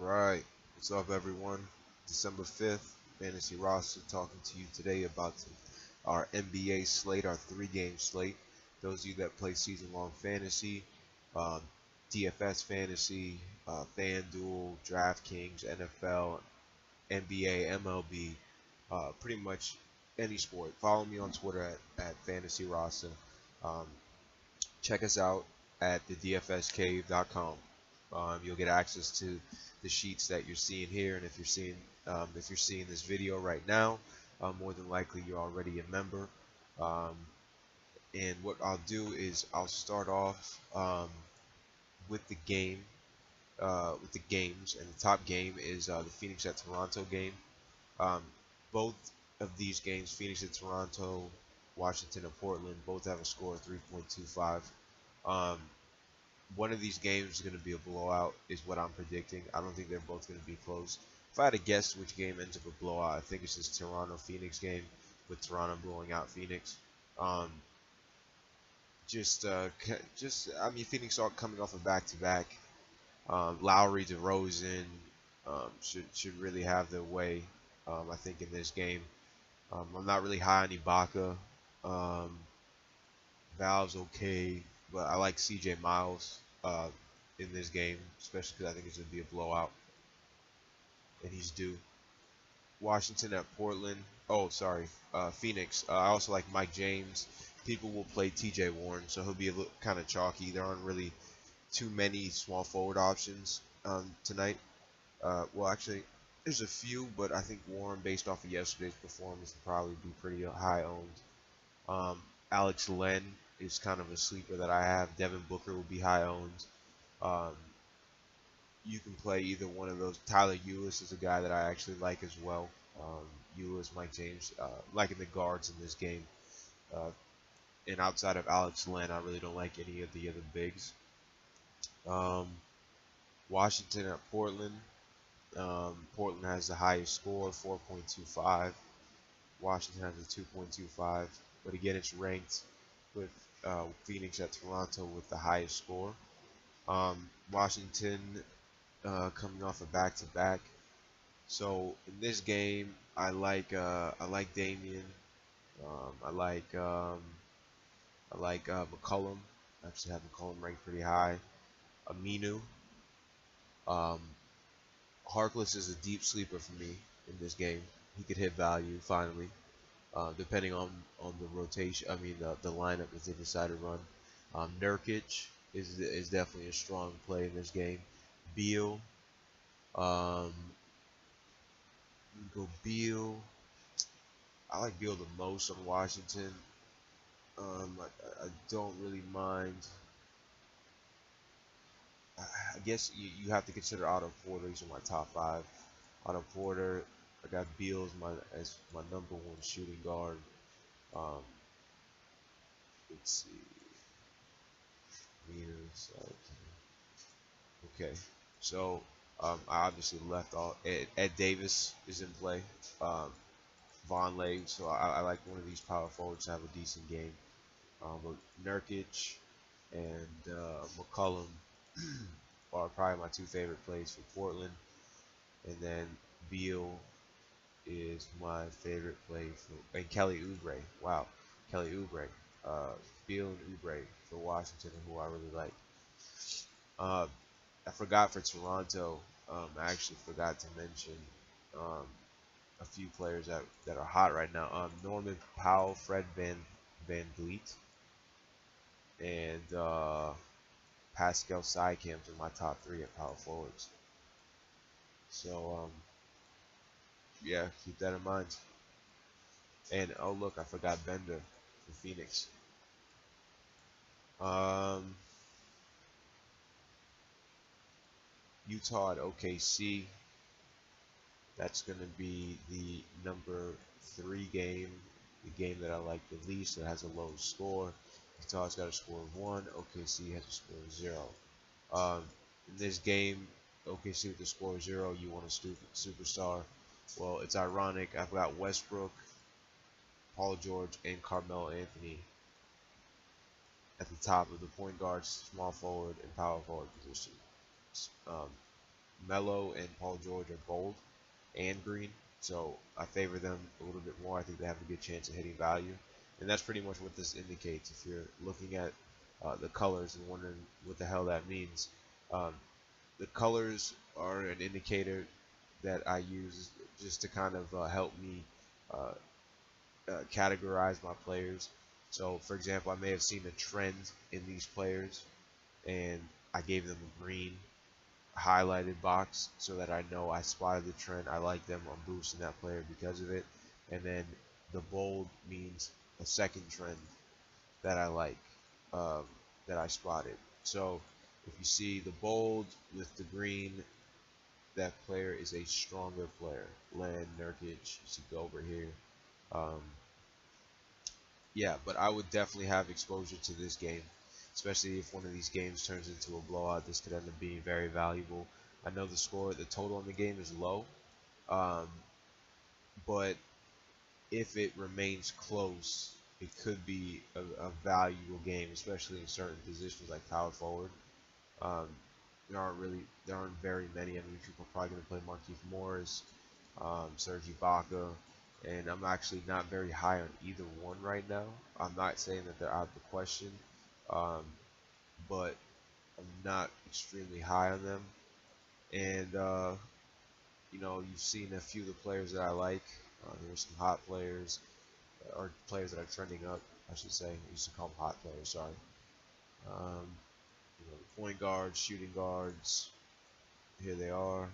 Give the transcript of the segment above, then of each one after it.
Alright, what's up everyone? December 5th, Fantasy Rasta talking to you today about our NBA slate, our 3-game slate. Those of you that play season-long fantasy, um, DFS fantasy, FanDuel, DraftKings, NFL, NBA, MLB, pretty much any sport. Follow me on Twitter at Fantasy Rasta. Um, Check us out at thedfscave.com. You'll get access to the sheets that you're seeing here, and if you're seeing this video right now, more than likely you're already a member. Um, and what I'll do is I'll start off with the with the games, and the top game is the Phoenix at Toronto game. Um, both of these games, Phoenix at Toronto, Washington and Portland, both have a score of 3.25. Um, One of these games is going to be a blowout, is what I'm predicting. I don't think they're both going to be close. If I had to guess which game ends up a blowout, I think it's this Toronto-Phoenix game, with Toronto blowing out Phoenix. Um, I mean, Phoenix are coming off a back-to-back. Lowry, DeRozan should really have their way. I think in this game. I'm not really high on Ibaka. Um, Valve's okay, but I like CJ Miles in this game, especially because I think it's going to be a blowout, and he's due. Washington at Portland. Oh, sorry, Phoenix. I also like Mike James. People will play TJ Warren, so he'll be a little kind of chalky. There aren't really too many small forward options tonight. Well, actually, there's a few, but I think Warren, based off of yesterday's performance, will probably be pretty high owned. Alex Len is kind of a sleeper that I have. Devin Booker will be high owned. Um, you can play either one of those. Tyler Ulis is a guy that I actually like as well. Ulis, Mike James, liking the guards in this game. Uh, and outside of Alex Len, I really don't like any of the other bigs. Um, Washington at Portland. Portland has the highest score, 4.25. Washington has a 2.25, but again, it's ranked with Phoenix at Toronto with the highest score. Washington coming off a back-to-back. So in this game, I like Damian. I like McCollum. I actually have McCollum ranked pretty high. Aminu. Um, Harkless is a deep sleeper for me in this game. He could hit value finally. Depending on the rotation, I mean the lineup that they decide to run. Nurkic is definitely a strong play in this game. Beal, um, go Beal. I like Beal the most on Washington. I don't really mind. I guess you have to consider Otto Porter. He's in my top 5. Otto Porter. I got Beal as my #1 shooting guard. Um, let's see. Meters. Okay, so I obviously left all. Ed Davis is in play. Vonleh, so I like one of these power forwards to have a decent game. But Nurkic and McCollum are probably my 2 favorite plays for Portland, and then Beal is my favorite play for, and Kelly Oubre. Wow, Kelly Oubre. Beal and Oubre for Washington, who I really like. Uh, I forgot for Toronto. I actually forgot to mention um, a few players that are hot right now. Norman Powell, Fred Van Vliet, and Pascal Siakam are my top 3 at power forwards. So yeah, keep that in mind. And oh look, I forgot Bender for Phoenix. Utah at OKC. That's going to be the #3 game, the game that I like the least, that has a low score. Utah's got a score of 1, OKC has a score of 0. In this game, OKC with the score of 0, you want a superstar. Well, it's ironic. I've got Westbrook, Paul George, and Carmelo Anthony at the top of the point guard, small forward, and power forward position. Um, Melo and Paul George are gold and green, so I favor them a little bit more. I think they have a good chance of hitting value, and that's pretty much what this indicates. If you're looking at the colors and wondering what the hell that means, um, the colors are an indicator that I use just to kind of help me uh, categorize my players. So, for example, I may have seen a trend in these players, and I gave them a green highlighted box so that I know I spotted the trend. I like them. I'm boosting that player because of it. And then the bold means a second trend that I like, um, that I spotted. So if you see the bold with the green, that player is a stronger player. Len, Nurkic, you see go over here. Um, yeah, but I would definitely have exposure to this game, especially if one of these games turns into a blowout. This could end up being very valuable. I know the total on the game is low, um, but if it remains close, it could be a valuable game, especially in certain positions like power forward. Um, there aren't very many. I mean, people are probably going to play Markieff Morris, Serge Ibaka, and I'm actually not very high on either one right now. I'm not saying that they're out of the question, um, but I'm not extremely high on them. And you've seen a few of the players that I like. There's some hot players, or players that are trending up, I should say. I used to call them hot players. Sorry. Um, point guards, shooting guards. Here they are.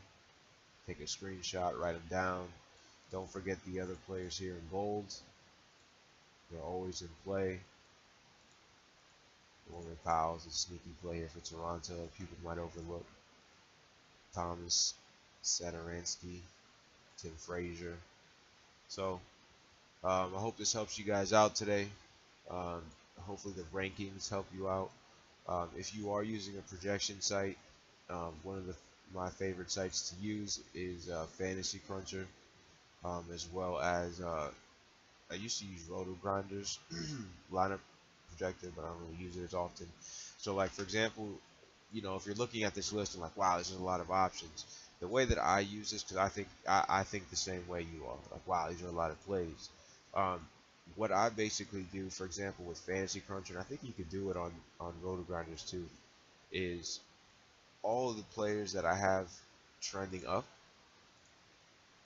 Take a screenshot, write them down. Don't forget the other players here in bold. They're always in play. Norman Powell's a sneaky play here for Toronto. People might overlook. Thomas, Satoransky, Tim Frazier. So I hope this helps you guys out today. Um, Hopefully the rankings help you out. If you are using a projection site, one of my favorite sites to use is Fantasy Cruncher, as well as I used to use Roto Grinders lineup projector, but I don't really use it as often. So, like for example, if you're looking at this list and like, wow, this is a lot of options. The way that I use this, because I think the same way you are. Like, wow, these are a lot of plays. Um, what I basically do, for example, with Fantasy Cruncher, and I think you could do it on Roto Grinders too, is all of the players that I have trending up,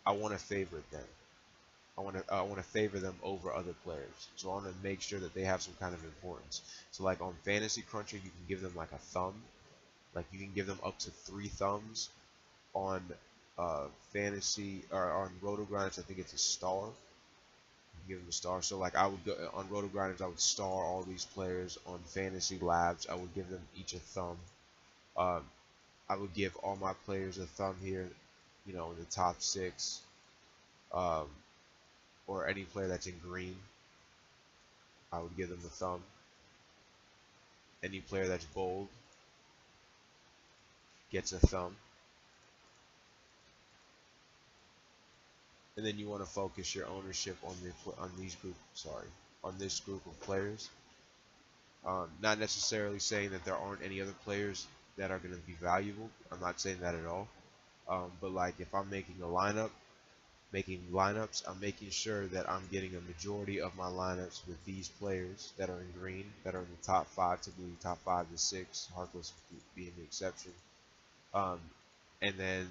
I want to favorite them. I want to favor them over other players. So I want to make sure that they have some kind of importance. So like on Fantasy Cruncher, you can give them like a thumb. Like you can give them up to 3 thumbs. On Fantasy or on Roto Grinders, I think it's a star. You give them a star. So like I would go on Roto Grinders, I would star all these players. On Fantasy Labs, I would give them each a thumb. Um, I would give all my players a thumb here, in the top 6. Um, or any player that's in green, I would give them a thumb. Any player that's bold gets a thumb. And then you want to focus your ownership on this group of players. Not necessarily saying that there aren't any other players that are going to be valuable. I'm not saying that at all. But like if I'm making lineups, I'm making sure that I'm getting a majority of my lineups with these players that are in green, that are in the top 5, typically top 5 to 6, Harkless being the exception. And then,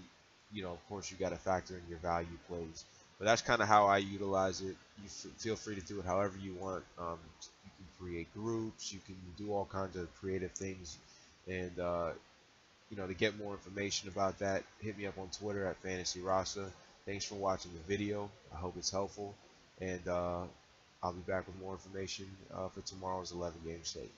of course, you got to factor in your value plays. But that's kind of how I utilize it. You feel free to do it however you want. You can create groups. You can do all kinds of creative things. And, to get more information about that, hit me up on Twitter at Fantasy Rasta. Thanks for watching the video. I hope it's helpful. And I'll be back with more information for tomorrow's 11-game slate.